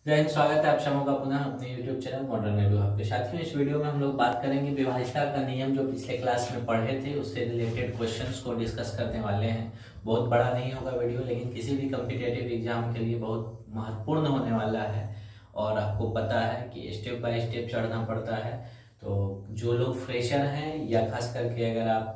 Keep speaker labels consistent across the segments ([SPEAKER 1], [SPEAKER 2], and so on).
[SPEAKER 1] जय हिंद। स्वागत है आप सबों का पुनः अपने YouTube चैनल मॉडर्न एडू आपके साथियों। इस वीडियो में हम लोग बात करेंगे विभाज्यता का नियम, जो पिछले क्लास में पढ़े थे उससे रिलेटेड क्वेश्चंस को डिस्कस करने वाले हैं। बहुत बड़ा नहीं होगा वीडियो, लेकिन किसी भी कॉम्पिटिटिव एग्जाम के लिए बहुत महत्वपूर्ण होने वाला है। और आपको पता है कि स्टेप बाय स्टेप चढ़ना पड़ता है। तो जो लोग फ्रेशर हैं या खास करके अगर आप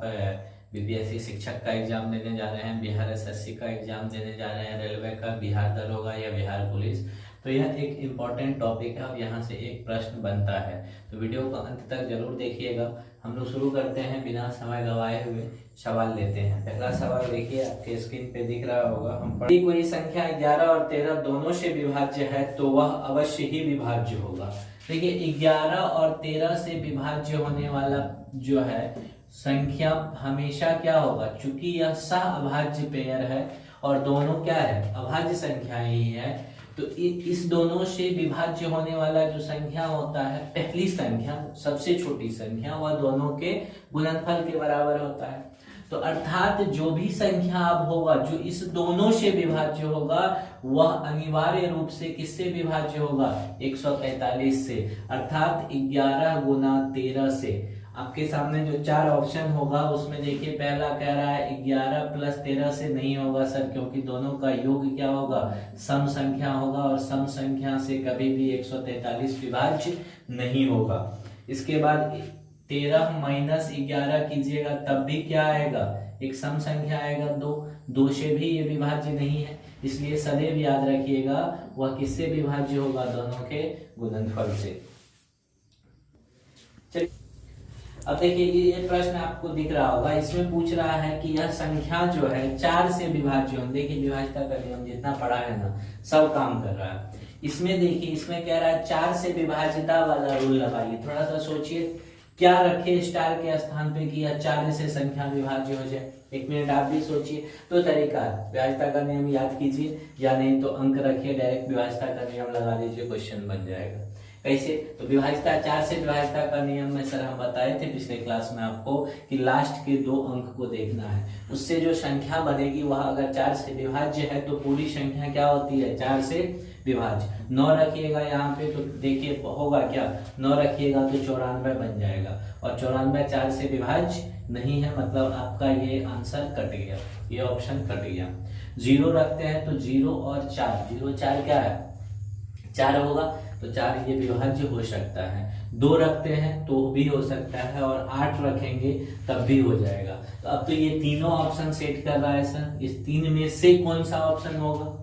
[SPEAKER 1] बीपीएससी शिक्षक का एग्जाम देने जा रहे हैं, बिहार एसएससी का एग्जाम देने जा रहे हैं, रेलवे का, बिहार दरोगा या बिहार पुलिस, तो यह एक इम्पॉर्टेंट टॉपिक है और यहाँ से एक प्रश्न बनता है। तो वीडियो को अंत तक जरूर देखिएगा। हम लोग शुरू करते हैं बिना समय गवाए हुए, सवाल लेते हैं। पहला सवाल देखिए, आपके स्क्रीन पे दिख रहा होगा। हम पढ़ी कोई संख्या 11 और 13 दोनों से विभाज्य है तो वह अवश्य ही विभाज्य होगा। देखिए 11 और 13 से विभाज्य होने वाला जो है संख्या हमेशा क्या होगा, चूंकि यह सह अभाज्य पेयर है और दोनों क्या है, अभाज्य संख्याएं ही है, तो इस दोनों से विभाज्य होने वाला जो संख्या होता है, पहली संख्या सबसे छोटी संख्या, वह दोनों के गुणनफल के बराबर होता है। तो अर्थात जो भी संख्या अब होगा जो इस दोनों से विभाज्य होगा, वह अनिवार्य रूप से किससे विभाज्य होगा, 143 से। अर्थात 11 गुना 13 से। आपके सामने जो चार ऑप्शन होगा उसमें देखिए, पहला कह रहा है 11 प्लस 13 से नहीं होगा सर, क्योंकि दोनों का योग क्या होगा, सम संख्या होगा और सम संख्या से कभी भी 143 विभाज्य नहीं होगा। इसके बाद 13 माइनस 11 कीजिएगा तब भी क्या आएगा, एक सम संख्या आएगा, दो से भी ये विभाज्य नहीं है, इसलिए सदैव याद रखिएगा वह किससे विभाज्य होगा, दोनों के गुणनफल से। चलिए अब देखिए, ये प्रश्न आपको दिख रहा होगा। इसमें पूछ रहा है कि यह संख्या जो है 4 से विभाज्य हो। देखिए विभाज्यता का नियम जितना पढ़ा है ना, सब काम कर रहा है। इसमें देखिए, इसमें कह रहा है 4 से विभाज्यता वाला रूल लगाइए। थोड़ा सा सोचिए, क्या रखे स्टार के स्थान पे कि यह 4 से संख्या विभाज्य हो जाए। एक मिनट आप भी सोचिए। तो तरीका है, विभाज्यता का नियम याद कीजिए, या नहीं तो अंक रखिए, डायरेक्ट विभाज्यता का नियम लगा दीजिए, क्वेश्चन बन जाएगा। कैसे, तो विभाज्यता 4 से विभाज्यता का नियम में सर हम बताए थे पिछले क्लास में आपको कि लास्ट के 2 अंक को देखना है, उससे जो संख्या बनेगी वह अगर 4 से विभाज्य है तो पूरी संख्या क्या होती है, 4 से विभाज्य। 9 रखिएगा यहाँ पे तो देखिए होगा क्या, 9 रखिएगा तो 94 बन जाएगा, और 94 4 से विभाज्य नहीं है, मतलब आपका ये आंसर कट गया, ये ऑप्शन कट गया। 0 रखते हैं तो 0 और 4, 0 4 क्या है, 4 होगा, तो 4 ये विभाज्य हो सकता है। 2 रखते हैं तो भी हो सकता है, और 8 रखेंगे तब भी हो जाएगा। तो अब तो ये तीनों ऑप्शन सेट कर रहा है सर, इस 3 में से कौन सा ऑप्शन होगा,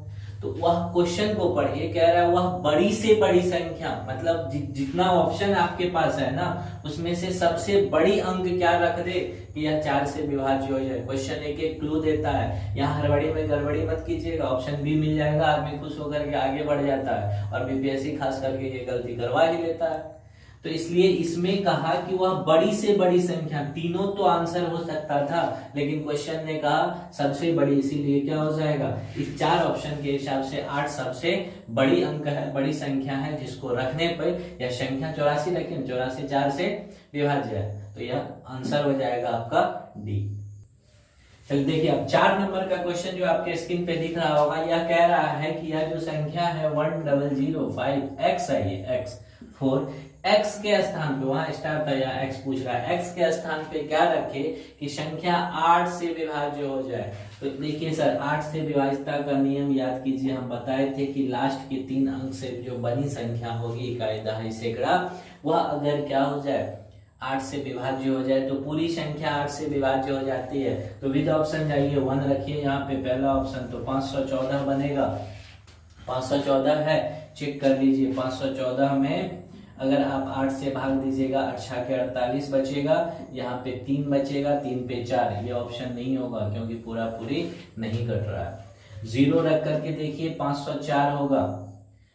[SPEAKER 1] तो वह क्वेश्चन को पढ़िए। कह रहा है वह बड़ी से बड़ी संख्या, मतलब जितना ऑप्शन आपके पास है ना, उसमें से सबसे बड़ी अंक क्या रख दे कि यह 4 से विभाज्य हो जाए। क्वेश्चन एक एक क्लू देता है, यहाँ हड़बड़ी में गड़बड़ी मत कीजिएगा, ऑप्शन बी मिल जाएगा, आदमी खुश होकर के आगे बढ़ जाता है, और बीपीएससी खास करके ये गलती करवा ही लेता है। तो इसलिए इसमें कहा कि वह बड़ी से बड़ी संख्या, तीनों तो आंसर हो सकता था, लेकिन क्वेश्चन ने कहा सबसे बड़ी, इसीलिए क्या हो जाएगा, इस 4 ऑप्शन के हिसाब से 8 सबसे बड़ी अंक है, बड़ी संख्या है, जिसको रखने पर यह संख्या 84 रखें, 84 4 से विभाज्य है, तो यह आंसर हो जाएगा आपका डी। चलिए देखिए, अब 4 नंबर का क्वेश्चन जो आपके स्क्रीन पे दिख रहा होगा, यह कह रहा है कि यह जो संख्या है 1005 x है, ये x 4 x के स्थान पे, वहां स्टार था, यहाँ x पूछ रहा है, x के स्थान पे क्या रखे कि संख्या 8 से विभाज्य हो जाए। तो देखिए सर, 8 से विभाज्यता का नियम याद कीजिए, हम बताए थे कि लास्ट के 3 अंक से जो बनी संख्या होगी, इकाई, दहाई, सैकड़ा, वह अगर क्या हो जाए, 8 से विभाज्य हो जाए, तो पूरी संख्या 8 से विभाज्य हो जाती है। तो विद ऑप्शन जाइए, 1 रखिए यहाँ पे पहला ऑप्शन, तो 514 बनेगा। 514 है, चेक कर लीजिए, 514 में अगर आप 8 से भाग दीजिएगा, 8 के 48 बचेगा, यहाँ पे 3 बचेगा, 3 पे 4, ये ऑप्शन नहीं होगा क्योंकि पूरा पूरी नहीं कट रहा है। 0 रख करके देखिए, 504 होगा,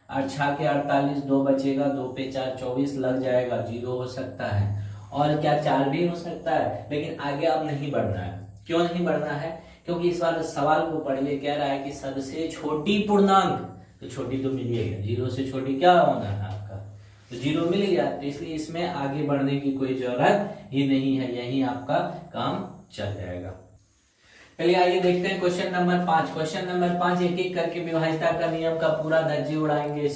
[SPEAKER 1] 8 के 48, 2 बचेगा, 2 पे 4 24 लग जाएगा, 0 हो सकता है, और क्या 4 भी हो सकता है, लेकिन आगे अब नहीं बढ़ना है। क्यों नहीं बढ़ना है, क्योंकि इस बार सवाल को पढ़िए, कह रहा है कि सबसे छोटी पूर्णांक, तो छोटी तो मिल गई, 0 से छोटी क्या होना है आपका, तो 0 मिल गया, तो इसलिए इसमें आगे बढ़ने की कोई जरूरत ही नहीं है, यही आपका काम चल जाएगा। चलिए आइए देखते हैं क्वेश्चन नंबर 5। क्वेश्चन नंबर 5 एक एक करके विभाज्यता का नियम का पूरा धज्जी उड़ाएंगे।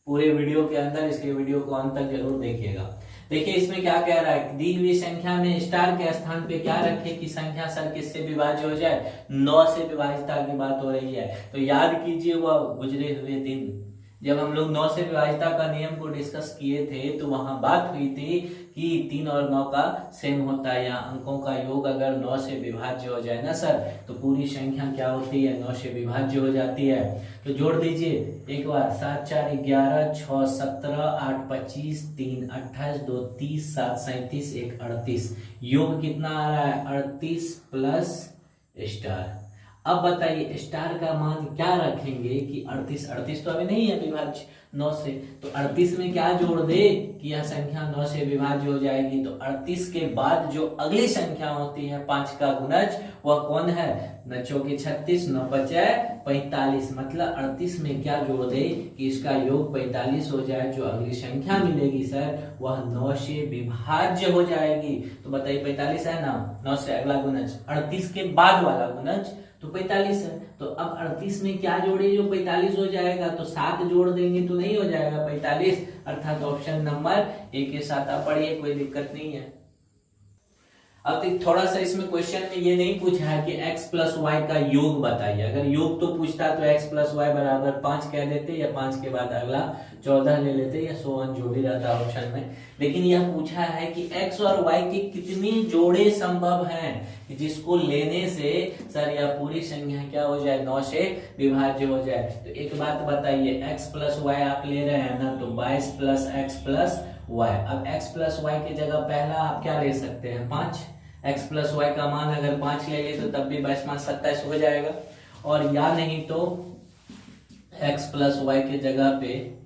[SPEAKER 1] पूरे वीडियो के अंदर, इसके वीडियो को अंत तक जरूर देखिएगा। देखिए इसमें क्या कह रहा है, दी हुई संख्या में स्टार के स्थान पे क्या रखे कि संख्या सर किससे विभाज्य हो जाए, 9 से विभाज्यता की बात हो रही है। तो याद कीजिए वह गुजरे हुए दिन जब हम लोग 9 से विभाज्यता का नियम को डिस्कस किए थे, तो वहां बात हुई थी कि 3 और 9 का सेम होता है, या अंकों का योग अगर 9 से विभाज्य हो जाए ना सर, तो पूरी संख्या क्या होती है, 9 से विभाज्य हो जाती है। तो जोड़ दीजिए एक बार, 7 4 11, 6 17, 8 25, 3 28, 2 30, 7 37, 1 38, योग कितना आ रहा है 38 प्लस स्टार। अब बताइए स्टार का मान क्या रखेंगे कि 38 तो अभी नहीं है विभाज्य 9 से, तो 38 में क्या जोड़ दे कि यह संख्या 9 से विभाज्य हो जाएगी। तो 38 के बाद जो अगली संख्या होती है 5 का गुणज, वह कौन है, 9 चौके 36, 9 पचे 45, मतलब 38 में क्या जोड़ दे कि इसका योग 45 हो जाए। जो अगली संख्या मिलेगी सर वह 9 से विभाज्य हो जाएगी। तो बताइए 45 है ना, 9 से अगला गुणज 38 के बाद वाला गुणज तो 45 है। तो अब 38 में क्या जोड़े जो 45 हो जाएगा, तो 7 जोड़ देंगे तो नहीं हो जाएगा 45, अर्थात ऑप्शन नंबर ए के साथ आप पढ़िए, कोई दिक्कत नहीं है। अब थोड़ा सा इसमें क्वेश्चन में ये नहीं पूछा है कि x प्लस वाई का योग बताइए। अगर योग तो पूछता तो x प्लस वाई बराबर 5 कह देते, या 5 के बाद अगला 14 ले लेते, या 100 जो भी रहता ऑप्शन में। लेकिन यह पूछा है कि x और y के कितने जोड़े संभव हैं जिसको लेने से सर यह पूरी संख्या क्या हो जाए, 9 से विभाज्य हो जाए। तो एक बात बताइए, x प्लस वाई आप ले रहे हैं ना, तो 22 प्लस x प्लस वाई। अब x प्लस वाई की जगह पहला आप क्या ले सकते हैं, 5। x प्लस वाई का मान अगर 5 ले ले तो तब भी 22 5 27 हो जाएगा। और या नहीं तो x प्लस वाई के जगह पे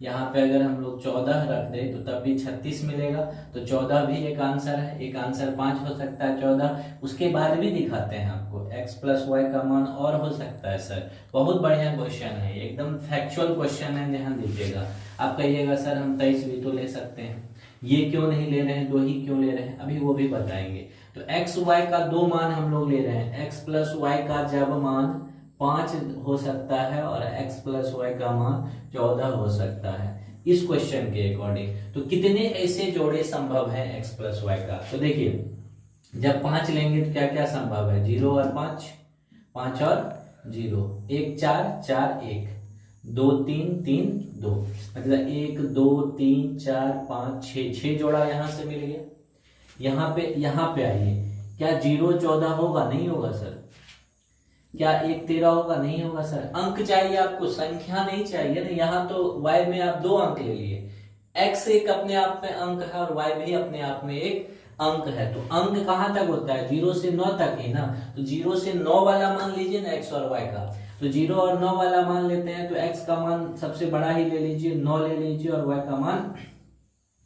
[SPEAKER 1] यहाँ पे अगर हम लोग 14 रख दे तो तब भी 36 मिलेगा। तो 14 भी एक आंसर है, एक आंसर 5 हो सकता है 14। उसके बाद भी दिखाते हैं आपको x प्लस वाई का मान और हो सकता है सर। बहुत बढ़िया क्वेश्चन है, एकदम फैक्चुअल क्वेश्चन है, ध्यान दीजिएगा। आप कहिएगा सर हम 23 भी तो ले सकते हैं, ये क्यों नहीं ले रहे हैं, 2 ही क्यों ले रहे हैं, अभी वो भी बताएंगे। तो x y का 2 मान हम लोग ले रहे हैं, x प्लस वाई का जब मान 5 हो सकता है और x प्लस वाई का मान 14 हो सकता है इस क्वेश्चन के अकॉर्डिंग। तो कितने ऐसे जोड़े संभव हैं x प्लस वाई का, तो देखिए जब 5 लेंगे तो क्या क्या संभव है, 0 और 5, 5 और 0, 1 4 4 1, 2 3 3 2, मतलब 1 2 3 4 5 6 जोड़ा यहाँ से मिल गया। यहाँ पे आइए, क्या 0 14 होगा, नहीं होगा सर। क्या 1 13 होगा, नहीं होगा सर। अंक चाहिए आपको, संख्या नहीं चाहिए ना। यहाँ तो y में आप 2 अंक ले लिए, x एक अपने आप में अंक है और y भी अपने आप में एक अंक है। तो अंक कहाँ तक होता है, 0 से 9 तक ही ना। तो 0 से 9 वाला मान लीजिए ना x और y का, तो 0 और 9 वाला मान लेते हैं। तो x का मान सबसे बड़ा ही ले लीजिए, 9 ले लीजिए, और y का मान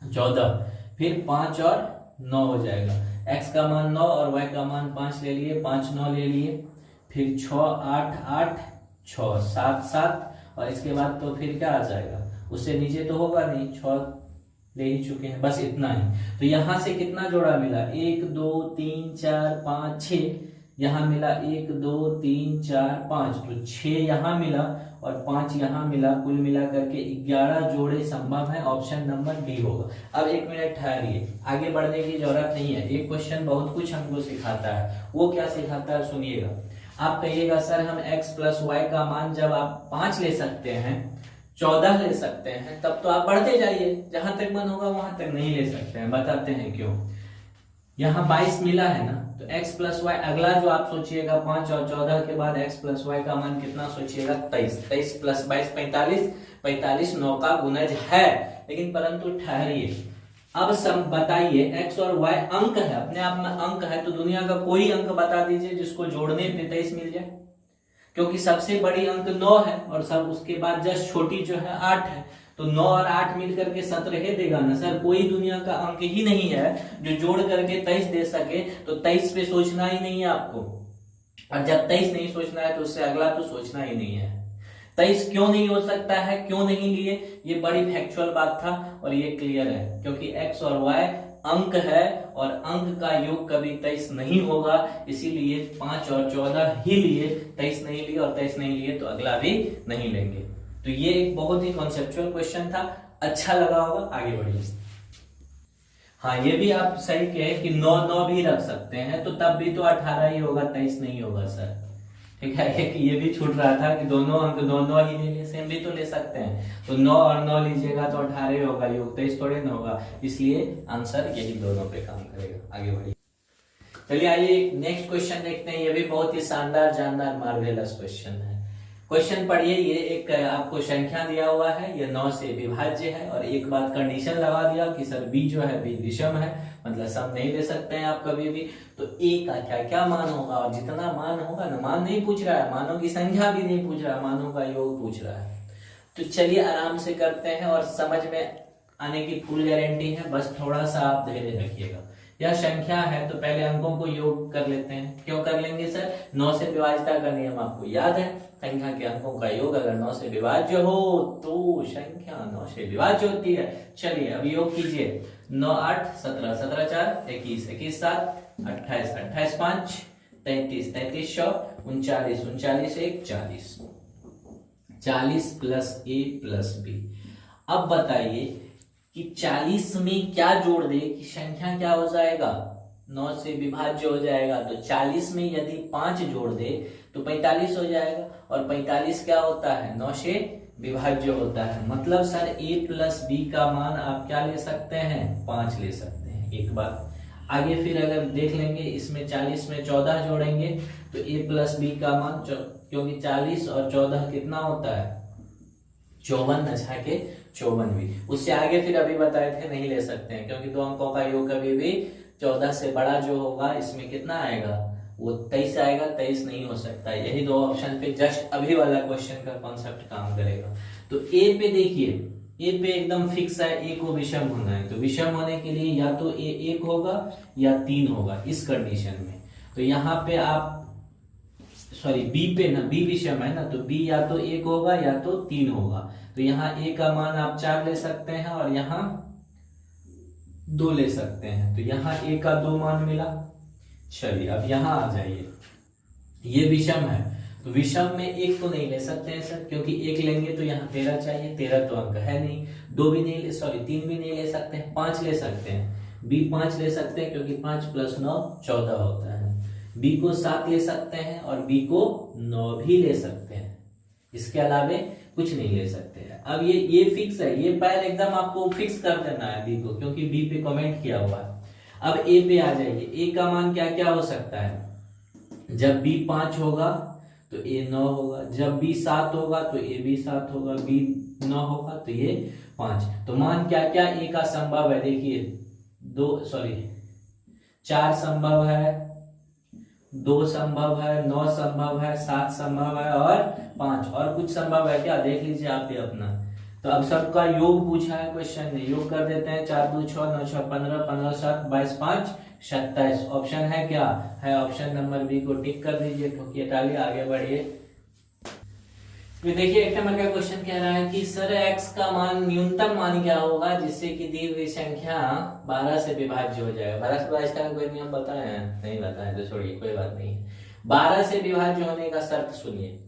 [SPEAKER 1] 14, फिर 5 और 9 हो जाएगा। x का मान 9 और y का मान 5 ले लिए, 5 9 ले लिए, फिर 6 8 8 6 7 7, और इसके बाद तो फिर क्या आ जाएगा, उससे नीचे तो होगा नहीं, 6 ले ही चुके हैं, बस इतना ही। तो यहाँ से कितना जोड़ा मिला, 1 2 3 4 5 6, यहाँ मिला 1 2 3 4 5, तो 6 यहाँ मिला और 5 यहाँ मिला, कुल मिला करके 11 जोड़े संभव है। ऑप्शन नंबर डी होगा। अब 1 मिनट ठहरिए, आगे बढ़ने की जरूरत नहीं है। एक क्वेश्चन बहुत कुछ हमको सिखाता है, वो क्या सिखाता है सुनिएगा। आप कहिएगा सर हम x प्लस वाई का मान जब आप 5 ले सकते हैं, 14 ले सकते हैं, तब तो आप बढ़ते जाइए, जहां तक मन होगा वहां तक नहीं ले सकते हैं। बताते हैं क्यों। यहाँ 22 मिला है ना, तो x प्लस वाई अगला जो आप सोचिएगा 5 और 14 के बाद x प्लस वाई का मान कितना सोचिएगा, 23। 23 प्लस 22 45, 45 9 का गुणज है। लेकिन परंतु ठहरिए, अब बताइए x और y अंक है, अपने आप में अंक है, तो दुनिया का कोई अंक बता दीजिए जिसको जोड़ने पे 23 मिल जाए, क्योंकि सबसे बड़ी अंक 9 है और सब उसके बाद जस्ट छोटी जो है 8 है। तो 9 और 8 मिल करके 17 ही देगा ना सर। कोई दुनिया का अंक ही नहीं है जो जोड़ करके 23 दे सके। तो 23 पे सोचना ही नहीं है आपको, और जब 23 नहीं सोचना है तो उससे अगला तो सोचना ही नहीं है। 23 क्यों नहीं हो सकता है, क्यों नहीं लिए, ये बड़ी फैक्चुअल बात था और ये क्लियर है, क्योंकि x और y अंक है और अंक का योग कभी 23 नहीं होगा। इसीलिए 5 और 14 ही लिए, 23 नहीं लिए, और 23 नहीं लिए तो अगला भी नहीं लेंगे। तो ये एक बहुत ही कॉन्सेप्चुअल क्वेश्चन था, अच्छा लगा होगा, आगे बढ़िए। हाँ, ये भी आप सही कहे कि 9 9 भी रख सकते हैं, तो तब भी तो 18 ही होगा, 23 नहीं होगा सर। ठीक है, ये भी छूट रहा था कि दोनों अंक 9 9 ही ले, सेम भी तो ले सकते हैं, तो 9 और 9 लीजिएगा तो 18 होगा, योग 23 थोड़े ना होगा, इसलिए आंसर यही दोनों पे काम करेगा। आगे बढ़िए, चलिए आइए नेक्स्ट क्वेश्चन देखते हैं। ये भी बहुत ही शानदार जानदार मार्वेलस क्वेश्चन है। क्वेश्चन पढ़िए, ये एक आपको संख्या दिया हुआ है, ये 9 से विभाज्य है, और एक बात कंडीशन लगा दिया कि सर b जो है b विषम है, मतलब सम नहीं ले सकते हैं आप कभी भी, तो a का क्या क्या मान होगा, और जितना मान होगा ना, मान नहीं पूछ रहा है, मानों की संख्या भी नहीं पूछ रहा है, मानों का योग पूछ रहा है। तो चलिए आराम से करते हैं, और समझ में आने की फुल गारंटी है, बस थोड़ा सा आप धैर्य रखिएगा। यह संख्या है, तो पहले अंकों को योग कर लेते हैं। क्यों कर लेंगे सर? 9 से विभाज्यता का नियम आपको याद है, संख्या के अंकों का योग अगर 9 से विभाज्य हो तो संख्या 9 से विभाज्य होती है। चलिए अब योग कीजिए, 9 8 17 17 4 21 21 7 28 28 5 33 33 100 39 39 1 40 40 प्लस a प्लस b। अब बताइए कि 40 में क्या जोड़ दे कि संख्या क्या हो जाएगा, 9 से विभाज्य हो जाएगा। तो 40 में यदि 5 जोड़ दे तो 45 हो जाएगा, और 45 क्या होता है, 9 से विभाज्य होता है। मतलब सर a प्लस b का मान आप क्या ले सकते हैं, 5 ले सकते हैं। एक बात आगे फिर अगर देख लेंगे, इसमें 40 में 14 जोड़ेंगे तो a प्लस b का मान, क्योंकि 40 और 14 कितना होता है, 54 अच्छा के 54 भी। उससे आगे फिर अभी बताए थे नहीं ले सकते हैं, क्योंकि दो अंकों का योग कभी भी 14 से बड़ा जो होगा, इसमें कितना आएगा, वो 23 आएगा, 23 नहीं हो सकता। यही दो ऑप्शन पे जस्ट अभी वाला क्वेश्चन का कॉन्सेप्ट काम करेगा। तो ए पे देखिए, ए पे एकदम फिक्स है, ए को विषम होना है, तो विषम होने के लिए या तो ए 1 होगा या 3 होगा इस कंडीशन में। तो यहाँ पे आप सॉरी बी पे ना, बी विषम है ना, तो बी या तो 1 होगा या तो 3 होगा। तो यहाँ a का मान आप 4 ले सकते हैं, और यहाँ 2 ले सकते हैं, तो यहाँ a का 2 मान मिला। चलिए अब यहाँ आ जाइए, ये विषम है, तो विषम में 1 तो नहीं ले सकते हैं सर, क्योंकि 1 लेंगे तो यहाँ 13 चाहिए, 13 तो अंक है नहीं। 2 भी नहीं ले, सॉरी 3 भी नहीं ले सकते हैं, 5 ले सकते हैं, b 5 ले सकते हैं, क्योंकि 5 प्लस 9 14 होता है। b को 7 ले सकते हैं, और b को 9 भी ले सकते हैं, इसके अलावे कुछ नहीं ले सकते हैं। अब ये फिक्स है, ये पैर एकदम आपको फिक्स कर देना है बी को, क्योंकि बी पे कमेंट किया हुआ है। अब ए पे आ जाइए, ए का मान क्या क्या हो सकता है, जब बी 5 होगा तो ए 9 होगा, जब बी 7 होगा तो ए भी 7 होगा, बी 9 होगा तो ये 5। तो मान क्या क्या ए का संभव है, देखिए 4 संभव है, 2 संभव है, 9 संभव है, 7 संभव है, और 5 और कुछ संभव है क्या, देख लीजिए आप भी अपना। तो अब सबका योग पूछा है क्वेश्चन ने, योग कर देते हैं, 4 2 6 9 6 15 15 7 22 5 27। ऑप्शन है क्या, है ऑप्शन नंबर बी को टिक कर दीजिए, ठोकिए टालिए, आगे बढ़िए। तो देखिए एक नंबर का क्वेश्चन कह रहा है कि सर x का मान, न्यूनतम मान क्या होगा जिससे कि दी हुई संख्या 12 से विभाज्य हो जाएगा। 12 से विभाज्य का कोई नियम बताए हैं, नहीं बताए तो छोड़िए, कोई बात नहीं है। 12 से विभाज्य होने का शर्त सुनिए,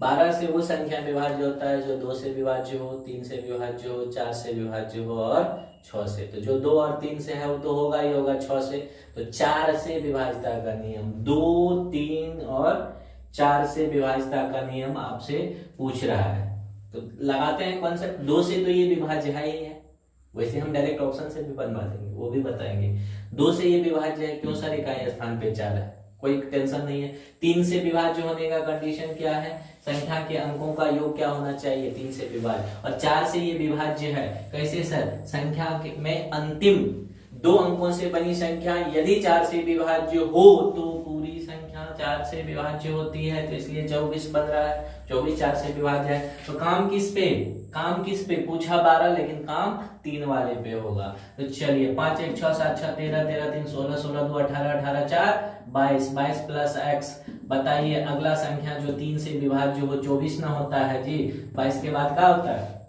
[SPEAKER 1] 12 से वो संख्या विभाज्य होता है जो 2 से विभाज्य हो, 3 से विभाज्य हो, 4 से विभाज्य हो, और 6 से। तो जो 2 और 3 से है वो तो होगा ही होगा 6 से। तो 4 से विभाज्यता का नियम, 2 3 और 4 से विभाज्यता का नियम आपसे पूछ रहा है, तो लगाते हैं कॉन्सेप्ट। 2 से तो ये विभाज्य है ही है, वैसे हम डायरेक्ट ऑप्शन से भी बनवा देंगे, वो भी बताएंगे। 2 से ये विभाज्य है, क्यों सर इकाई स्थान पे 4 है, कोई टेंशन नहीं है। 3 से विभाज्य होने का कंडीशन क्या है, संख्या के अंकों का योग क्या होना चाहिए, 3 से विभाज्य, और 4 से ये विभाज्य है। कैसे सर, संख्या में अंतिम 2 अंकों से बनी संख्या यदि 4 से विभाज्य हो तो पूरी संख्या 4 से विभाज्य होती है, तो इसलिए 24 बन रहा है, 24 4 से विभाज्य है। तो काम किस पे पूछा 12, लेकिन काम 3 वाले पे होगा। तो चलिए 5 1 6 7 6 13 13 3 16 16 2 18 18 4 22 22 प्लस x। बताइए अगला संख्या जो 3 से विभाज्य हो 24 ना होता है जी, 22 के बाद क्या होता है,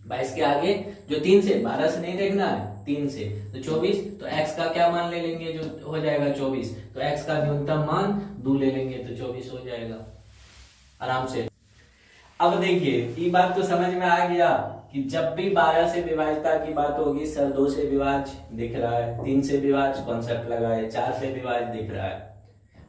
[SPEAKER 1] 22 के आगे जो 3 से, 12 से नहीं देखना है, 3 से, तो 24। तो x का क्या मान ले लेंगे, जो हो जाएगा 24, तो x का न्यूनतम मान 2 ले लेंगे तो 24 हो जाएगा आराम से। अब देखिए ये बात तो समझ में आ गया कि जब भी 12 से विभाज्यता की बात होगी सर 2 से विभाज्य दिख रहा है, 3 से विभाज्य कॉन्सेप्ट लगाए, 4 से विभाज्य दिख रहा है,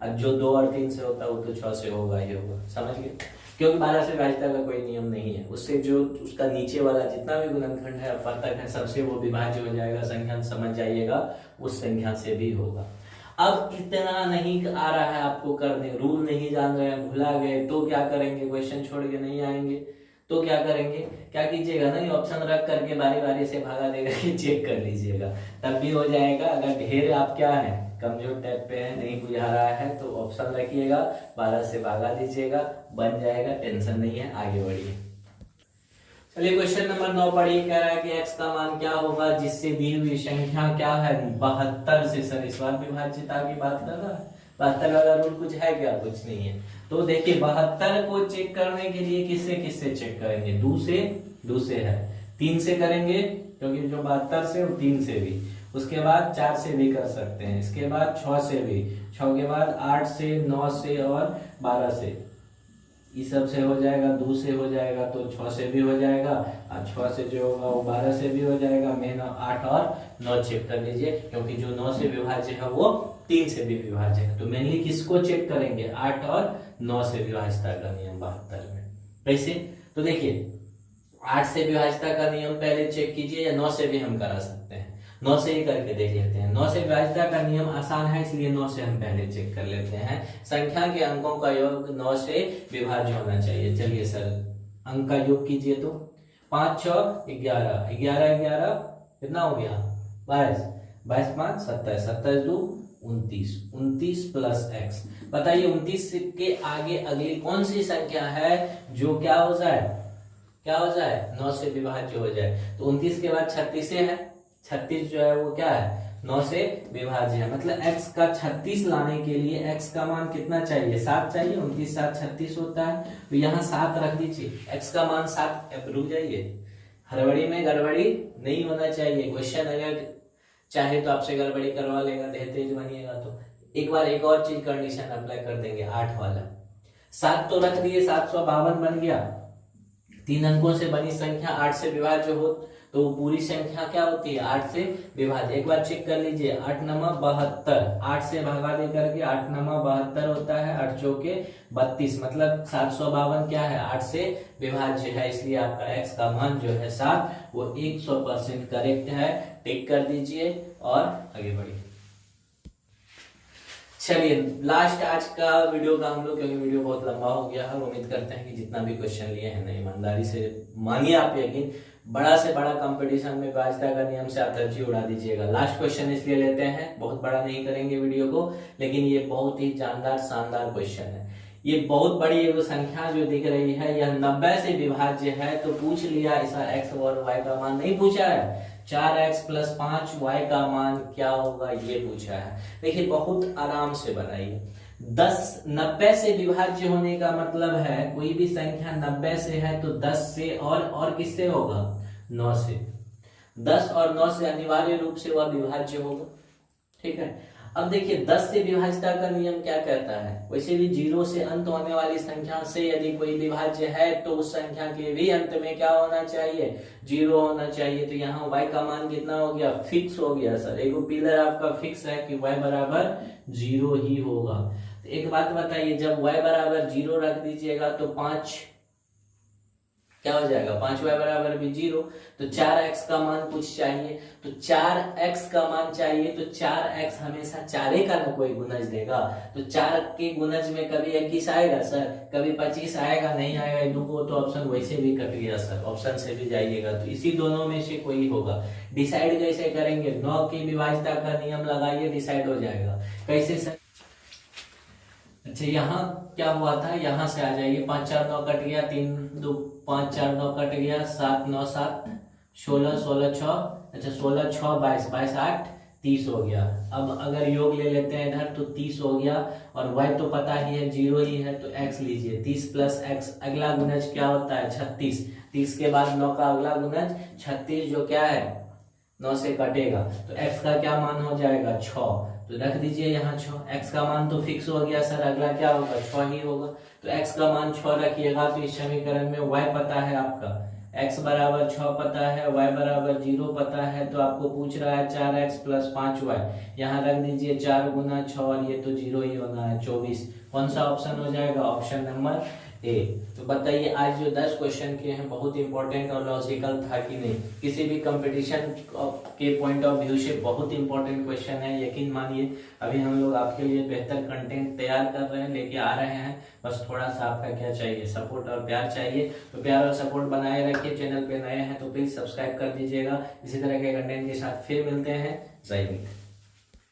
[SPEAKER 1] और जो 2 और 3 से होता है वो तो 6 से होगा ही होगा, समझ गए। क्योंकि 12 से विभाज्यता का कोई नियम नहीं है, उससे जो उसका नीचे वाला जितना भी गुणनखंड है अपवर्तक है सबसे वो विभाज्य हो जाएगा, संख्या समझ जाइएगा उस संख्या से भी होगा। अब इतना नहीं आ रहा है आपको करने, रूल नहीं जान रहे हैं, भुला गए, तो क्या करेंगे, क्वेश्चन छोड़ के नहीं आएंगे तो क्या करेंगे, क्या कीजिएगा ना, ये ऑप्शन रख करके बारी बारी से भागा देकर के चेक कर लीजिएगा, तब भी हो जाएगा। अगर ढेर आप क्या है कमजोर टाइप पे है, नहीं बुझा रहा है तो ऑप्शन रखिएगा, 12 से भागा दीजिएगा, बन जाएगा, टेंशन नहीं है, आगे बढ़िए। चलिए क्वेश्चन नंबर 9 पढ़िए। कह रहा है कि x का मान क्या होगा जिससे दी हुई संख्या क्या है 72 से, सर इस बार विभाज्यता की बात कर रहा है, 72 वाला रूल कुछ है क्या, कुछ नहीं है। तो देखिए 72 को चेक करने के लिए किससे किससे चेक करेंगे, 2 से है, 3 से करेंगे क्योंकि जो 72 से वो 3 से भी, उसके बाद 4 से भी कर सकते हैं, इसके बाद 6 से भी, 6 के बाद 8 से, 9 से और 12 से, इस सब से हो जाएगा, 2 से हो जाएगा तो 6 से भी हो जाएगा, और 6 से जो होगा वो 12 से भी हो जाएगा, मेन 8 और 9 चेक कर लीजिए क्योंकि जो 9 से विभाज्य है वो 3 से भी विभाज्य है। तो मेनली किसको चेक करेंगे, 8 और 9 से विभाज्यता का नियम 72 में। कैसे, तो देखिए 8 से विभाज्यता का नियम पहले चेक कीजिए, या 9 से भी हम करा सकते हैं, 9 से ही करके देख लेते हैं। 9 से विभाज्यता का नियम आसान है इसलिए 9 से हम पहले चेक कर लेते हैं। संख्या के अंकों का योग 9 से विभाज्य होना चाहिए। चलिए सर अंक का योग कीजिए, तो 5 6 11, 11 11 कितना हो गया 22, 22 5 27, 27 2 29, 29 प्लस x। बताइए 29 के आगे अगली कौन सी संख्या है जो क्या हो जाए, क्या हो जाए 9 से विभाज्य हो जाए। तो 29 के बाद 36 है, 36 जो है वो क्या है 9 से विभाज्य है, मतलब x का 36 लाने के लिए x का मान कितना चाहिए, 7 चाहिए, 29 7 36 होता है, तो यहाँ 7 रख दीजिए, x का मान 7। रुक जाइए, हड़बड़ी में गड़बड़ी नहीं होना चाहिए, क्वेश्चन अगर चाहे तो आपसे गड़बड़ी करवा लेगा, तेज बनिएगा तो एक बार एक और चीज कंडीशन अप्लाई कर देंगे, 8 वाला 7 तो रख दिए, 752 बन गया, 3 अंकों से बनी संख्या 8 से विभाज्य हो तो पूरी संख्या क्या होती है 8 से विभाज्य। एक बार चेक कर लीजिए, 8 9 72, 8 से भागा दे करके 8 9 72 होता है, 8 चौके 32, मतलब 752 क्या है 8 से विभाज्य है, इसलिए आपका x का मान जो है 7 वो 100% करेक्ट है। टिक कर दीजिए और आगे बढ़िए। चलिए लास्ट आज का वीडियो का हम लोग, क्योंकि वीडियो बहुत लंबा हो गया है, उम्मीद करते हैं कि जितना भी क्वेश्चन लिए हैं ना ईमानदारी से मानिए आप, यकीन बड़ा से बड़ा कंपटीशन में विभाज्यता का नियम से आप तरजीह उड़ा दीजिएगा। लास्ट क्वेश्चन इसलिए लेते हैं, बहुत बड़ा नहीं करेंगे वीडियो को, लेकिन ये बहुत ही जानदार शानदार क्वेश्चन है। ये बहुत बड़ी एक संख्या जो दिख रही है यह 90 से विभाज्य है, तो पूछ लिया इसका एक्स और वाई का मान नहीं पूछा है, 4x प्लस 5y का मान क्या होगा ये पूछा है। देखिए बहुत आराम से बनाइए, 90 से विभाज्य होने का मतलब है कोई भी संख्या 90 से है तो 10 से और किससे होगा 9 से, 10 और 9 से अनिवार्य रूप से वह विभाज्य होगा, ठीक है। अब देखिए 10 से विभाज्यता का नियम क्या कहता है, वैसे भी 0 से अंत होने वाली संख्या से यदि कोई विभाज्य है तो उस संख्या के भी अंत में क्या होना चाहिए 0 होना चाहिए। तो यहाँ y का मान कितना हो गया, फिक्स हो गया सर, एक पिलर आपका फिक्स है कि y बराबर 0 ही होगा। तो एक बात बताइए, जब y बराबर 0 रख दीजिएगा तो 5 क्या हो जाएगा, 5y बराबर भी 0, तो 4x का मान कुछ चाहिए, तो 4x का मान चाहिए, तो 4x हमेशा 4 का ना कोई गुणज देगा, तो 4 के गुणज में कभी 21 आएगा सर, कभी 25 आएगा, नहीं आएगा, दो तो ऑप्शन वैसे भी कट गया सर, ऑप्शन से भी जाइएगा, तो इसी दोनों में से कोई होगा। डिसाइड कैसे करेंगे, 9 की विभाज्यता का नियम लगाइए, डिसाइड हो जाएगा। कैसे सर, अच्छा यहाँ क्या हुआ था, यहाँ से आ जाइए, 5 4 9 कट गया, 3 2 5 4 9 कट गया, 7 9 7 16 16 6, अच्छा 16 6 22 22 8 30 हो गया। अब अगर योग ले लेते हैं इधर तो 30 हो गया, और y तो पता ही है 0 ही है, तो x लीजिए, 30 प्लस x, अगला गुणज क्या होता है 36, 30 के बाद 9 का अगला गुणज 36 जो क्या है 9 से कटेगा, तो x का क्या मान हो जाएगा 6, तो रख दीजिए यहाँ 6, x का मान तो फिक्स हो गया सर, अगला क्या होगा 6 ही होगा। तो x का मान 6 रखिएगा। तो इस समीकरण में y पता है आपका, x बराबर 6 पता है, y बराबर 0 पता है। तो आपको पूछ रहा है 4x प्लस 5y, यहाँ रख दीजिए 4 गुना 6 और ये तो 0 ही होना है 24। कौन सा ऑप्शन हो जाएगा? Option number A. तो बताइए आज जो 10 क्वेश्चन के हैं बहुत इंपॉर्टेंट और लॉजिकल था कि नहीं? किसी भी कंपटीशन के पॉइंट ऑफ व्यू से बहुत इंपॉर्टेंट क्वेश्चन है, यकीन मानिए। अभी हम लोग आपके लिए बेहतर कंटेंट तैयार कर रहे हैं, लेके आ रहे हैं। बस थोड़ा सा आपका क्या चाहिए? सपोर्ट और प्यार चाहिए। तो प्यार और सपोर्ट बनाए रखिए। चैनल पे नए हैं तो प्लीज सब्सक्राइब कर दीजिएगा। इसी तरह के कंटेंट के साथ फिर मिलते हैं। जय हिंद।